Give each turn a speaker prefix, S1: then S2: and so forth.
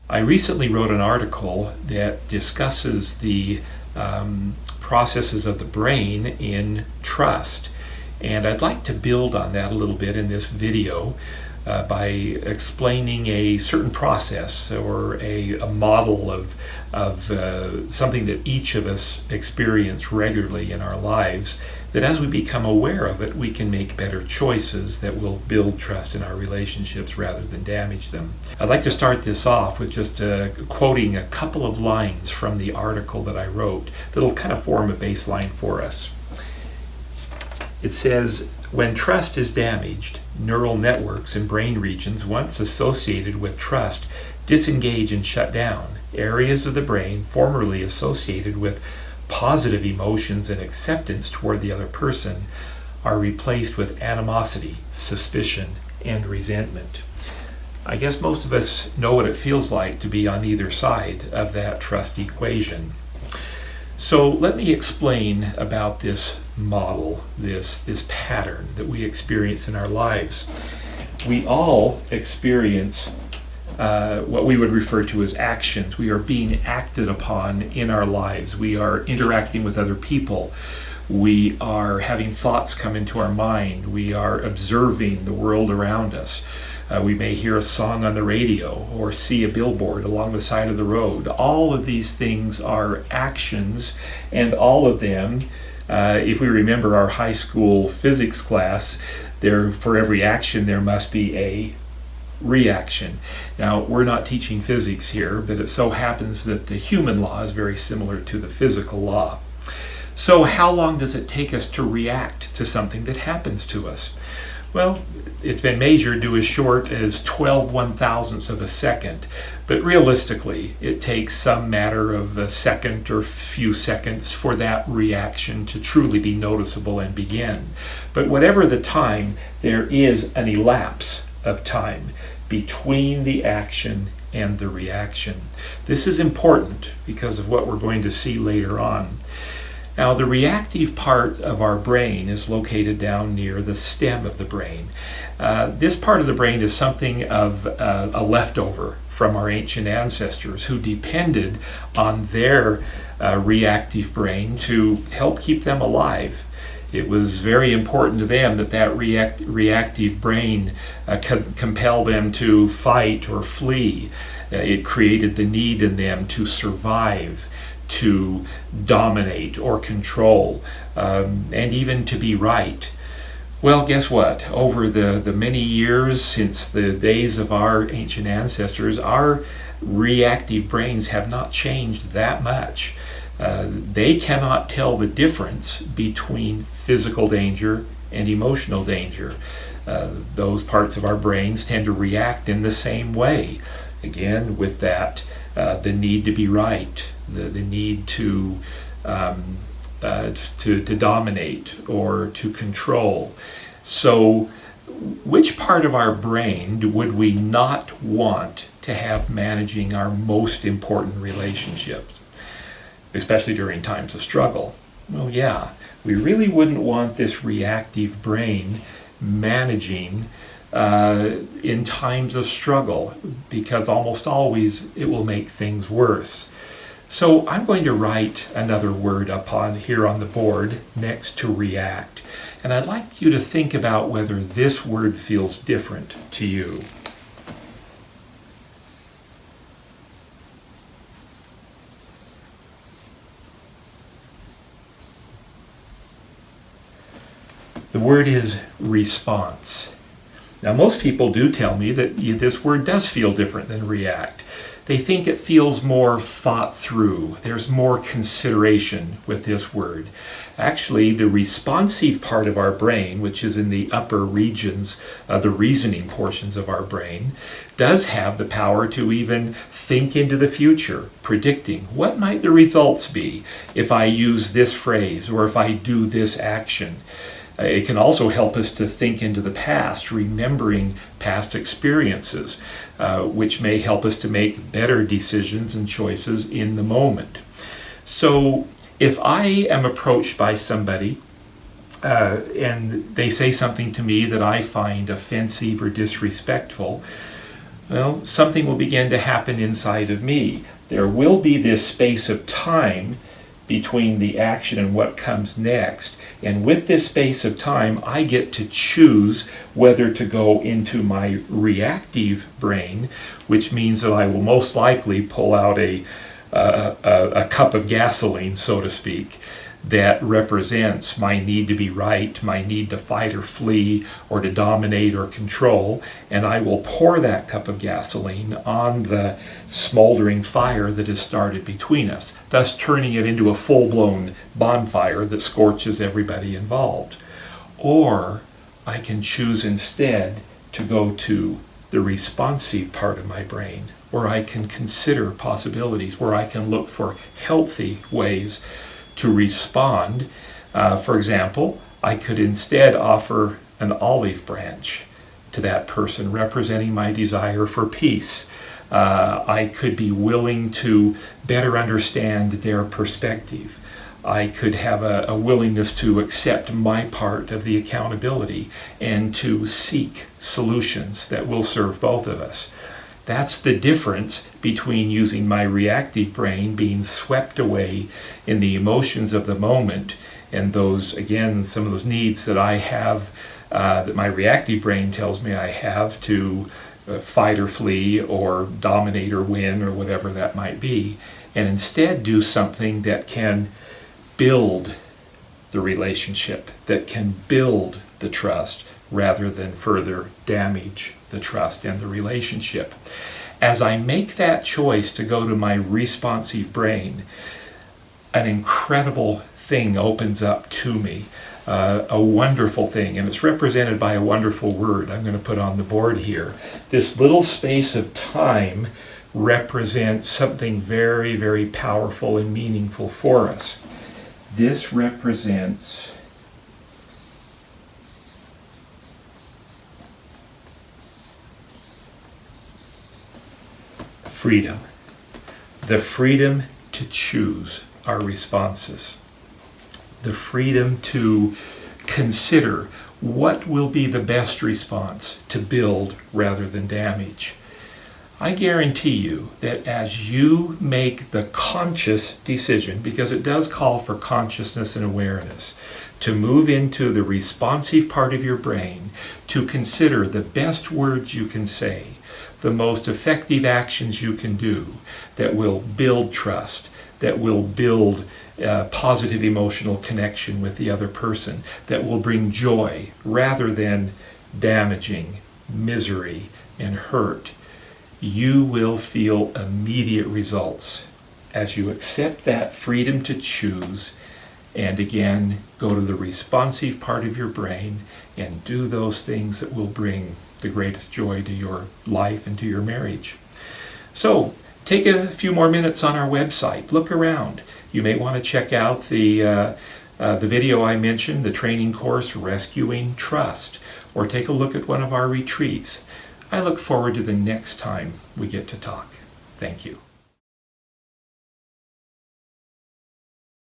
S1: I recently wrote an article that discusses the processes of the brain in trust. And I'd like to build on that a little bit in this video by explaining a certain process or a model of something that each of us experience regularly in our lives, that as we become aware of it, we can make better choices that will build trust in our relationships rather than damage them. I'd like to start this off with just quoting a couple of lines from the article that I wrote that'll kind of form a baseline for us. It says, when trust is damaged, neural networks and brain regions once associated with trust disengage and shut down. Areas of the brain formerly associated with positive emotions and acceptance toward the other person are replaced with animosity, suspicion, and resentment. I guess most of us know what it feels like to be on either side of that trust equation. So let me explain about this model, this pattern that we experience in our lives. We all experience what we would refer to as actions. We are being acted upon in our lives. We are interacting with other people. We are having thoughts come into our mind. We are observing the world around us. We may hear a song on the radio or see a billboard along the side of the road. All of these things are actions, and all of them, if we remember our high school physics class, for every action there must be a reaction. Now, we're not teaching physics here, but it so happens that the human law is very similar to the physical law. So how long does it take us to react to something that happens to us? Well, it's been measured to as short as 12 one-thousandths of a second, but realistically, it takes some matter of a second or few seconds for that reaction to truly be noticeable and begin. But whatever the time, there is an elapse of time between the action and the reaction. This is important because of what we're going to see later on. Now, the reactive part of our brain is located down near the stem of the brain. This part of the brain is something of a leftover from our ancient ancestors who depended on their reactive brain to help keep them alive. It was very important to them that reactive brain compel them to fight or flee. It created the need in them to survive, to dominate or control, and even to be right. Well, guess what? Over the many years since the days of our ancient ancestors, our reactive brains have not changed that much. They cannot tell the difference between physical danger and emotional danger. Those parts of our brains tend to react in the same way. Again, with that, the need to be right, the need to dominate or to control. So, which part of our brain would we not want to have managing our most important relationships, especially during times of struggle? Well, yeah, we really wouldn't want this reactive brain managing in times of struggle, because almost always it will make things worse. So I'm going to write another word here on the board next to react, and I'd like you to think about whether this word feels different to you. The word is response. Now, most people do tell me that this word does feel different than react. They think it feels more thought through. There's more consideration with this word. Actually, the responsive part of our brain, which is in the upper regions, the reasoning portions of our brain, does have the power to even think into the future, predicting what might the results be if I use this phrase or if I do this action. It can also help us to think into the past, remembering past experiences, which may help us to make better decisions and choices in the moment. So if I am approached by somebody and they say something to me that I find offensive or disrespectful, well, something will begin to happen inside of me. There will be this space of time between the action and what comes next. And with this space of time, I get to choose whether to go into my reactive brain, which means that I will most likely pull out a cup of gasoline, so to speak, that represents my need to be right, my need to fight or flee or to dominate or control, and I will pour that cup of gasoline on the smoldering fire that has started between us, thus turning it into a full-blown bonfire that scorches everybody involved. Or I can choose instead to go to the responsive part of my brain, where I can consider possibilities, where I can look for healthy ways to respond. For example, I could instead offer an olive branch to that person, representing my desire for peace. I could be willing to better understand their perspective. I could have a willingness to accept my part of the accountability and to seek solutions that will serve both of us. That's the difference between using my reactive brain, being swept away in the emotions of the moment, and those, again, some of those needs that I have, that my reactive brain tells me I have to fight or flee or dominate or win or whatever that might be, and instead do something that can build the relationship, that can build the trust, rather than further damage the trust and the relationship. As I make that choice to go to my responsive brain, an incredible thing opens up to me, a wonderful thing, and it's represented by a wonderful word I'm going to put on the board here. This little space of time represents something very, very powerful and meaningful for us. This represents freedom. The freedom to choose our responses. The freedom to consider what will be the best response to build rather than damage. I guarantee you that as you make the conscious decision, because it does call for consciousness and awareness, to move into the responsive part of your brain, to consider the best words you can say, the most effective actions you can do that will build trust, that will build positive emotional connection with the other person, that will bring joy rather than damaging, misery, and hurt. You will feel immediate results as you accept that freedom to choose and again go to the responsive part of your brain and do those things that will bring the greatest joy to your life and to your marriage. So take a few more minutes on our website. Look around. You may want to check out the video I mentioned, the training course, Rescuing Trust, or take a look at one of our retreats. I look forward to the next time we get to talk. Thank you.